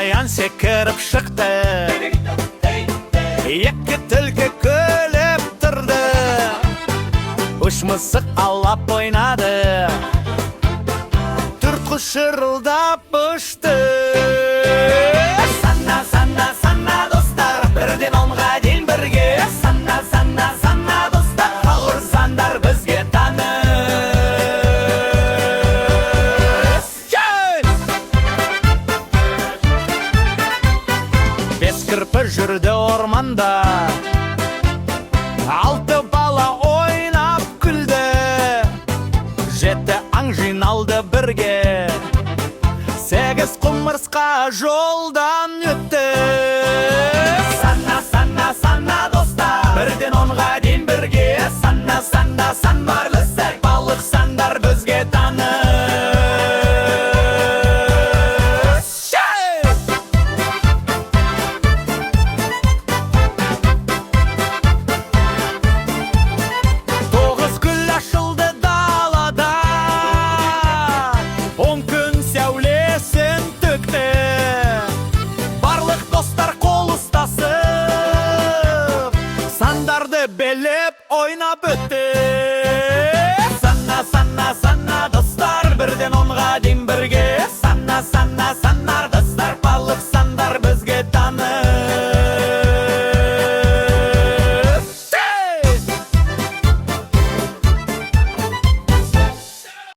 қоян секіріп шықты, екі түлкі көліп тұрды, үш мысық алап ойнады, төрт құс шырылдап ұшты. Санна, санна, санна достар, бірден онға дейін бірге. Санна, санна, санна достар, ауырсандар бізге таныс. Бес кірпі жүрді орманда, алты бала ойнап күлді, жеті аң жиналды бірге, сегіз құмырсқа жолдан өтті. Санна, санна, санна достар, бірден онға дейін бірге. Санна, санна, сан барлы сәк балық сандар бізге таныс. Тоғыз гүл ашылды далада, 10 күн сәулесін төкті, барлық достар қол ұстасып, сандарды белеп ойнап өтті. Санна, санна, санна достар, бірден онға дейін бірге.